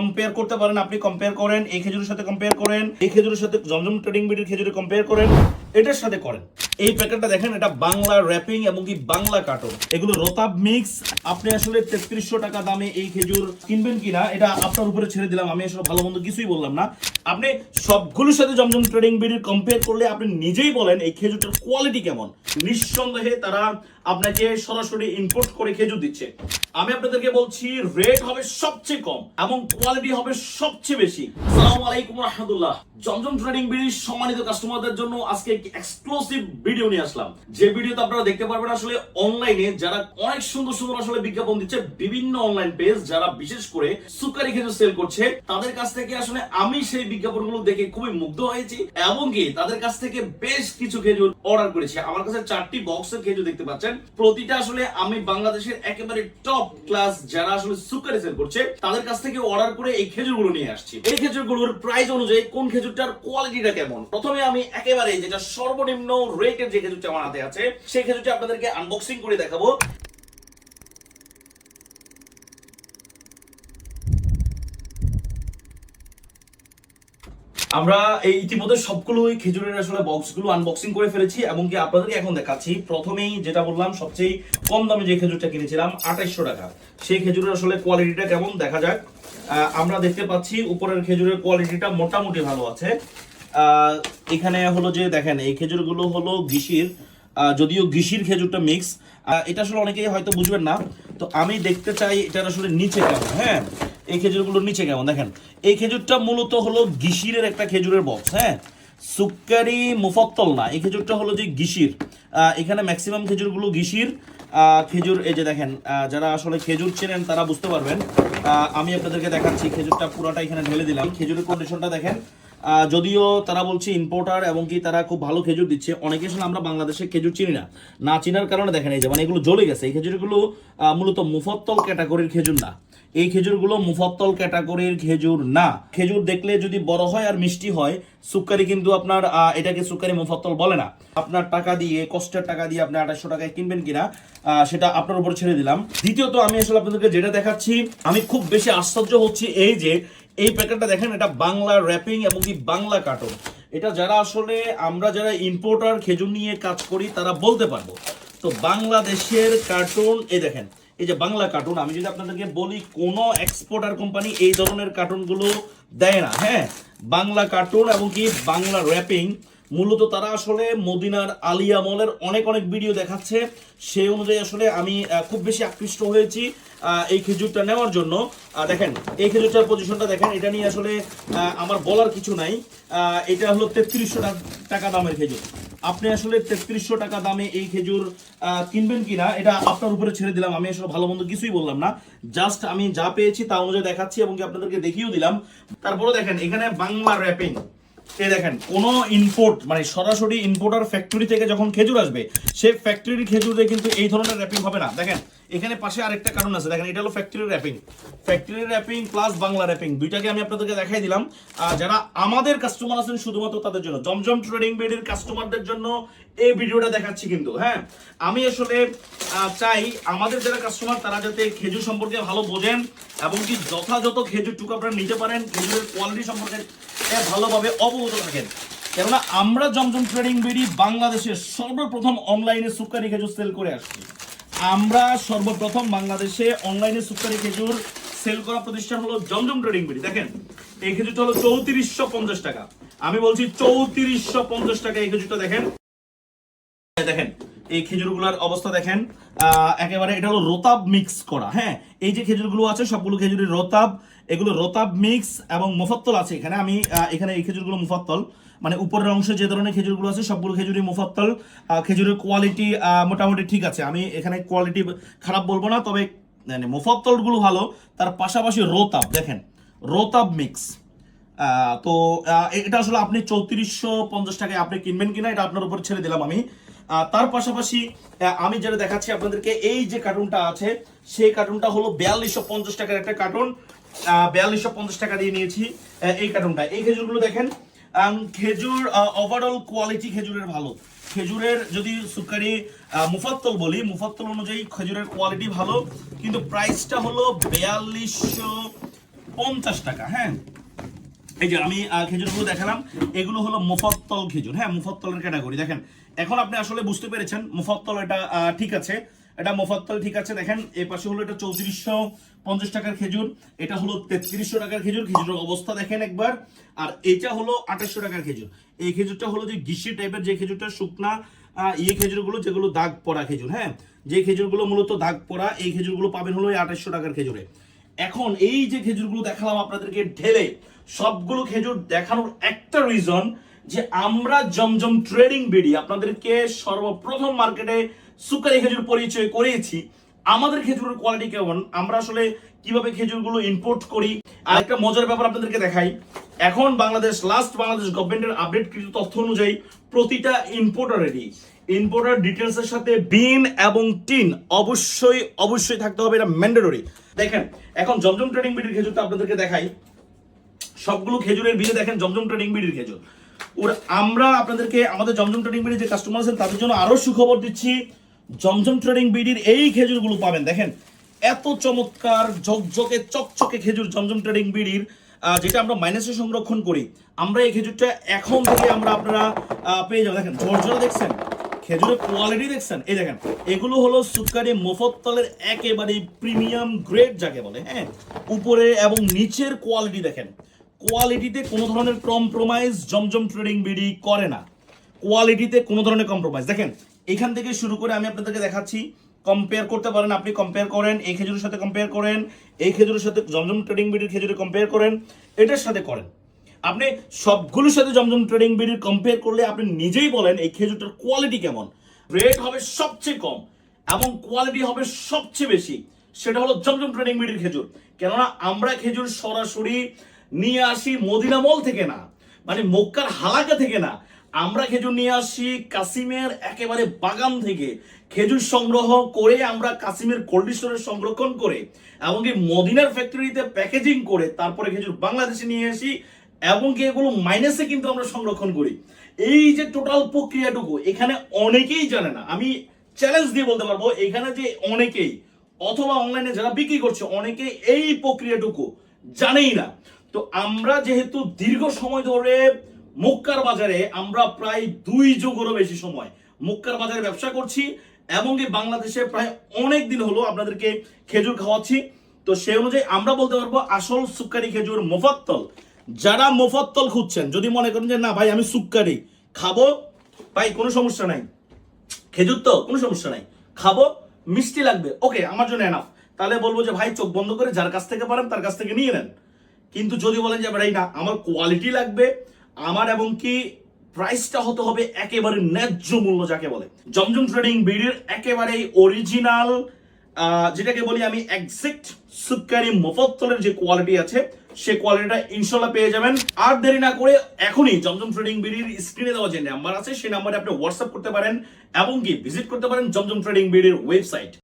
Compare করতে পারেন, আপনি কম্পেয়ার করেন, এই খেজুরের সাথে কম্পেয়ার করেন, এই খেজুরের সাথে জমজম ট্রেডিং বিডির খেজুরে কম্পেয়ার করেন, এটার সাথে করেন। এই প্যাকেটটা দেখেন, এটা বাংলা র্যাপিং এবং কি বাংলা কার্টন, এগুলো রতাব মিক্স। আপনি আসলে 3300 টাকা দামে এই খেজুর কিনবেন কিনা এটা আপনার উপরে ছেড়ে দিলাম, আমি আসলে ভালো মন্দ কিছুই বললাম না। আপনি সবগুলোর সাথে জমজম ট্রেডিং বিডির কম্পেয়ার করলে আপনি নিজেই বলেন এই খেজুরটার কোয়ালিটি কেমন। নিঃসন্দেহে তারা আপনাকে সরাসরি ইম্পোর্ট করে খেজুর দিচ্ছে। আমি আপনাদেরকে বলছি রেট হবে সবচেয়ে কম এবং কোয়ালিটি হবে সবচেয়ে বেশি। আসসালামু আলাইকুম রাহমাতুল্লাহ। জমজম ট্রেডিং বিডির সম্মানিত কাস্টমারদের জন্য আজকে একটি এক্সক্লুসিভ ভিডিও নিয়ে আসলাম, যে ভিডিওতে আপনারা দেখতে পারবেন আসলে অনলাইনে যারা অনেক সুন্দর সুন্দর আসলে বিজ্ঞাপন দিচ্ছে, বিভিন্ন অনলাইন পেজ যারা বিশেষ করে সুকারি খেজুর সেল করছে, তাদের কাছ থেকে আসলে আমি সেই বিজ্ঞাপনগুলো দেখে খুবই মুগ্ধ হয়েছি এবং কি তাদের কাছ থেকে বেশ কিছু খেজুর অর্ডার করেছি। আমার কাছে 4টি বক্সের খেজুর দেখতে পাচ্ছেন, প্রতিটা আসলে আমি বাংলাদেশের একেবারে টপ ক্লাস যারা আসলে সুকারি সেল করছে তাদের কাছ থেকে অর্ডার করে এই খেজুরগুলো নিয়ে আসছি। এই খেজুরগুলোর প্রাইস অনুযায়ী কোন খেজুরটার কোয়ালিটিটা কেমন, প্রথমে আমি একেবারে যেটা সর্বনিম্ন রেটের যে খেজুরটা আমার হাতে আছে সেই খেজুরটা আপনাদেরকে আনবক্সিং করে দেখাবো। আমরা এই ইতিমধ্যে সবগুলো খেজুরের আসলে বক্সগুলো আনবক্সিং করে ফেলেছি এবং কি আপনাদেরকে এখন দেখাচ্ছি। প্রথমেই যেটা বললাম, সবচেয়ে কম দামে যে খেজুরটা কিনেছিলাম 2800 টাকা, সেই খেজুরের আসলে কোয়ালিটিটা কেমন দেখা যাক। আমরা দেখতে পাচ্ছি উপরের খেজুরের কোয়ালিটিটা মোটামুটি ভালো আছে। এখানে হলো যে দেখেন এই খেজুরগুলো হলো গিশির, যদিও গিশির খেজুরটা মিক্স, এটা আসলে অনেকেই হয়তো বুঝবেন না, তো আমি দেখতে চাই এটার আসলে নিচে কেমন। হ্যাঁ, এই খেজুরগুলোর নিচে কেমন দেখেন। এই খেজুরটা মূলত হলো গিশিরের একটা খেজুরের বক্স, হ্যাঁ, সুকারি মুফাত্তল না, এই খেজুরটা হলো যে গিশির। এখানে ম্যাক্সিমাম খেজুরগুলো গিশির খেজুর। এই যে দেখেন, যারা আসলে খেজুর চেনেন তারা বুঝতে পারবেন। আমি আপনাদেরকে দেখাচ্ছি, খেজুরটা পুরোটা এখানে ঢেলে দিলাম। খেজুরের কন্ডিশনটা দেখেন, যদিও তারা বলছে ইম্পোর্টার এবং কি তারা খুব ভালো খেজুর দিচ্ছে, অনেকে আসলে আমরা বাংলাদেশে খেজুর চিনি না, না চিনার কারণে দেখেন এই যে মানে এগুলো জ্বলে গেছে। এই খেজুরগুলো মূলত মুফাত্তল ক্যাটাগরির খেজুর না, এই খেজুরগুলো মুফাত্তল ক্যাটাগরির খেজুর না। খেজুর দেখলে যদি বড় হয় আর মিষ্টি হয় সুকারি, কিন্তু আপনার এটাকে সুকারি মুফাত্তল বলে না। আপনার টাকা দিয়ে, কষ্টের টাকা দিয়ে আপনি 2800 টাকায় কিনবেন কিনা সেটা আপনার উপর ছেড়ে দিলাম। দ্বিতীয়ত আমি আসলে আপনাদেরকে যেটা দেখাচ্ছি, আমি খুব বেশি আশ্চর্য হচ্ছি এই যে এই প্যাকেটটা দেখেন, এটা বাংলা র্যাপিং এবং কি বাংলা কার্টন। এটা যারা আসলে আমরা যারা ইম্পোর্টার খেজুর নিয়ে কাজ করি তারা বলতে পারবো। তো বাংলাদেশের কার্টুন, এই দেখেন এই যে বাংলা কার্টুন, আমি যদি আপনাদেরকে বলি কোনো এক্সপোর্টার কোম্পানি এই ধরনের কার্টুনগুলো দেয় না। হ্যাঁ, বাংলা কার্টুন এবং কি বাংলা র্যাপিং, মূলত তারা আসলে মদিনার আলিয়া মলের অনেক অনেক ভিডিও দেখাচ্ছে, সেই অনুযায়ী আসলে আমি খুব বেশি আকৃষ্ট হয়েছি এই খেজুরটা নেওয়ার জন্য। দেখেন এই খেজুরটার পজিশনটা দেখেন, এটা নিয়ে আসলে আমার বলার কিছু নাই। এটা হলো 3300 টাকা দামের খেজুর। আপনি আসলে 3300 টাকা দামে এই খেজুর কিনবেন কিনা এটা আপনার উপরে ছেড়ে দিলাম, আমি আসলে ভালো মন্দ কিছুই বললাম না, জাস্ট আমি যা পেয়েছি তা অনুযায়ী দেখাচ্ছি এবং কি আপনাদেরকে দেখিয়েও দিলাম। তারপরে দেখেন এখানে বাংলা র্যাপিং, এই দেখেন কোন ইম্পোর্ট মানে সরাসরি ইম্পোর্টার ফ্যাক্টরি থেকে যখন খেজুর আসবে সেই ফ্যাক্টরির খেজুরে কিন্তু এই ধরনের র্যাপিং হবে না। দেখেন এখানে পাশে আরেকটা কারণ আছে, দেখেন এটা হলো factory wrapping plus Bangla wrapping, দুইটাকে আমি আপনাদেরকে দেখাই দিলাম। যারা আমাদের কাস্টমার আছেন শুধুমাত্র তাদের জন্য, জমজম ট্রেডিং বিডির কাস্টমারদের জন্য এই ভিডিওটা দেখাচ্ছি। কিন্তু হ্যাঁ, আমি আসলে চাই আমাদের যারা কাস্টমার তারা যাতে খেজুর সম্পর্কে ভালো বোঝেন এবং কি যথাযথ খেজুরটুকু আপনারা নিতে পারেন, খেজুরের কোয়ালিটি সম্পর্কে ভালোভাবে অবগত থাকেন। কেননা আমরা জমজম ট্রেডিং বিডি বাংলাদেশের সর্বপ্রথম অনলাইনে সুকারি খেজুর সেল করে আসছি। আমরা সর্বপ্রথম বাংলাদেশে অনলাইনে সুকারি খেজুর সেল করা প্রতিষ্ঠান হলো জমজম ট্রেডিং বিডি। দেখেন এই খেজুরটা হলো 3450 টাকা, আমি বলছি 3450 টাকা এই খেজুরটা। দেখেন দেখেন এই খেজুরগুলোর অবস্থা দেখেন, একেবারে এটা হলো রোতাব মিক্স করা। হ্যাঁ, এই যে খেজুরগুলো আছে সবগুলো খেজুরের রোতাব, এগুলো রোতাব মিক্স এবং মুফাত্তল আছে এখানে। আমি এখানে এই খেজুরগুলো মুফাত্তল, মানে উপরের অংশে যে ধরনের খেজুরগুলো আছে সবগুলো খেজুরই মুফাত্তল। খেজুরের কোয়ালিটি মোটামুটি ঠিক আছে, আমি এখানে কোয়ালিটি খারাপ বলবো না, তবে মুফাত্তলগুলো ভালো। তার পাশাপাশি রোতাব দেখেন, রোতাব মিক্স। তো এটা আসলে আপনি 3450 টাকায় আপনি কিনবেন কিনা এটা আপনার উপর ছেড়ে দিলাম আমি। তার পাশাপাশি আমি যেটা দেখাচ্ছি আপনাদেরকে, এই যে কার্টুনটা আছে সেই কার্টুনটা হলো 4250 টাকার একটা কার্টুন। 4250 টাকা দিয়ে নিয়েছি এই কার্টুনটা। এই খেজুরগুলো দেখেন, খেজুর ওভারঅল কোয়ালিটি খেজুরের ভালো। খেজুরের যদি সুকারি মুফাত্তল বলি, মুফাত্তল অনুযায়ী খেজুরের কোয়ালিটি ভালো, কিন্তু প্রাইসটা হলো 50 টাকা। হ্যাঁ, এই যে আমি খেজুরগুলো দেখালাম, এগুলো হলো মুফাত্তল খেজুর। হ্যাঁ, মুফাত্তলের ক্যাটাগরি। দেখেন এখন আপনি আসলে বুঝতে পেরেছেন মুফাত্তল এটা ঠিক আছে, এটা মুফাত্তল ঠিক আছে। দেখেন এই পাশে হলো এটা 3450 টাকার খেজুর, এটা হলো 3300 টাকার খেজুর। খেজুরের অবস্থা দেখেন একবার। আর এটা হলো 2800 টাকার খেজুর। এই খেজুরটা হলো যে গিসি টাইপের, যে খেজুরটা শুকনা খেজুরগুলো যেগুলো দাগ পড়া খেজুর। হ্যাঁ, যে খেজুরগুলো মূলত দাগ পড়া, এই খেজুরগুলো পাবেন হলো 2800 টাকার খেজুরে। এখন এই যে খেজুরগুলো দেখালাম আপনাদেরকে ঢেলে, সবগুলো খেজুর দেখানোর একটা রিজন যে আমরা জমজম ট্রেডিং বিডি আপনাদেরকে সর্বপ্রথম মার্কেটে সুকারি খেজুর পরিচয় করিয়েছি। আমাদের খেজুরের কোয়ালিটি কেমন, আমরা আসলে কিভাবে খেজুরগুলো ইম্পোর্ট করি। আর একটা মজার ব্যাপার আপনাদেরকে দেখাই, এখন বাংলাদেশ গভর্নমেন্টের আপডেটকৃত তথ্য অনুযায়ী প্রতিটা ইম্পোর্টার ডিটেলসের সাথে বিন এবং টিন অবশ্যই থাকতে হবে, এটা ম্যান্ডেটরি। দেখেন এখন জমজম ট্রেডিং বিডির খেজুরটা আপনাদেরকে দেখাই, সবগুলো খেজুরের বীজে দেখেন জমজম ট্রেডিং বিডির খেজুর। আমরা আপনাদেরকে আমাদের জমজম ট্রেডিং বিডির যে কাস্টমার আছেন তাদের জন্য আরো সুখবর দিচ্ছি, জমজম ট্রেডিং বিডির এই খেজুরগুলো পাবেন। দেখেন এত চমৎকার ঝকঝকে চকচকে খেজুর জমজম ট্রেডিং বিডির, যেটা আমরা মাইনাসে সংরক্ষণ করি। আমরা এই খেজুরটা এখন থেকে আপনারা পেয়ে যাবেন। দেখেন ঝরঝরা দেখছেন, খেজুরের কোয়ালিটি দেখছেন। এই দেখেন এগুলো হলো সুকারি মুফাত্তলের একেবারে প্রিমিয়াম গ্রেড যাকে বলে। হ্যাঁ, উপরে এবং নিচের কোয়ালিটি দেখেন, কোয়ালিটিতে কোনো ধরনের কম্প্রোমাইজ জমজম ট্রেডিং বিডি করে না। কোয়ালিটিতে কোনো ধরনের কম্প্রোমাইজ। দেখেন এখান থেকে শুরু করে আমি আপনাদেরকে দেখাচ্ছি, কম্পেয়ার করতে পারেন। আপনি কম্পেয়ার করেন, এই খেজুরের সাথে কম্পেয়ার করেন, এই খেজুরের সাথে জমজম ট্রেডিং বিডির খেজুরে কম্পেয়ার করেন, এটার সাথে করেন। আপনি সবগুলোর সাথে জমজম ট্রেডিং বিডির কম্পেয়ার করলে আপনি নিজেই বলেন এই খেজুরটার কোয়ালিটি কেমন। রেট হবে সবচেয়ে কম এবং কোয়ালিটি হবে সবচেয়ে বেশি, সেটা হলো জমজম ট্রেডিং বিডির খেজুর। কেননা আমরা খেজুর সরাসরি নিয়ে আসি মদিনা মল থেকে না, মানে মক্কার হালাকা থেকে না, আমরা খেজুর নিয়ে আসি কাসিমের একেবারে বাগান থেকে। খেজুর সংগ্রহ করে আমরা কাসিমের কোল্ড স্টোরে সংরক্ষণ করে এমনকি মদিনার ফ্যাক্টরিতে প্যাকেজিং করে তারপরে খেজুর বাংলাদেশে নিয়ে আসি, এমনকি এগুলো মাইনাসে কিন্তু আমরা সংরক্ষণ করি। এই যে টোটাল প্রক্রিয়াটুকু এখানে অনেকেই জানে না। আমি চ্যালেঞ্জ দিয়ে বলতে পারবো এখানে যে অনেকেই অথবা অনলাইনে যারা বিক্রি করছে অনেকে এই প্রক্রিয়াটুকু জানেই না। তো আমরা যেহেতু দীর্ঘ সময় ধরে মক্কার বাজারে, আমরা প্রায় 2 যুগেরও বেশি সময় মক্কার বাজারে ব্যবসা করছি এমনকি বাংলাদেশে প্রায় অনেক দিন হলো আপনাদেরকে খেজুর খাওয়াচ্ছি। তো সেই অনুযায়ী আমরা বলতে পারবো আসল সুকারি খেজুর মুফাত্তল। যারা মুফাত্তল খুঁজছেন, যদি মনে করেন যে না ভাই আমি সুকারি খাবো, ভাই কোনো সমস্যা নাই, খেজুর তো কোনো সমস্যা নাই, খাবো মিষ্টি লাগবে, ওকে আমার জন্য এনাফ, তাহলে বলবো যে ভাই চোখ বন্ধ করে যার কাছ থেকে পারেন তার কাছ থেকে নিয়ে নেন। কিন্তু যদি বলেন যে ভাই না আমার কোয়ালিটি লাগবে, আমার এবং কি প্রাইসটা হতে হবে একেবারে ন্যায্য মূল্য যাকে বলে, জমজম ট্রেডিং বিডির একেবারে অরিজিনাল যেটাকে বলি আমি এক্সাক্ট সুকারি মুফাত্তলের যে কোয়ালিটি আছে সে কোয়ালিটিটা ইনশাআল্লাহ পেয়ে যাবেন। আর দেরি না করে এখনই জমজম ট্রেডিং বিডির স্ক্রিনে দেওয়া যে নাম্বার আছে সেই নাম্বারে আপনি হোয়াটসঅ্যাপ করতে পারেন এবং কি ভিজিট করতে পারেন জমজম ট্রেডিং বিডির ওয়েবসাইট।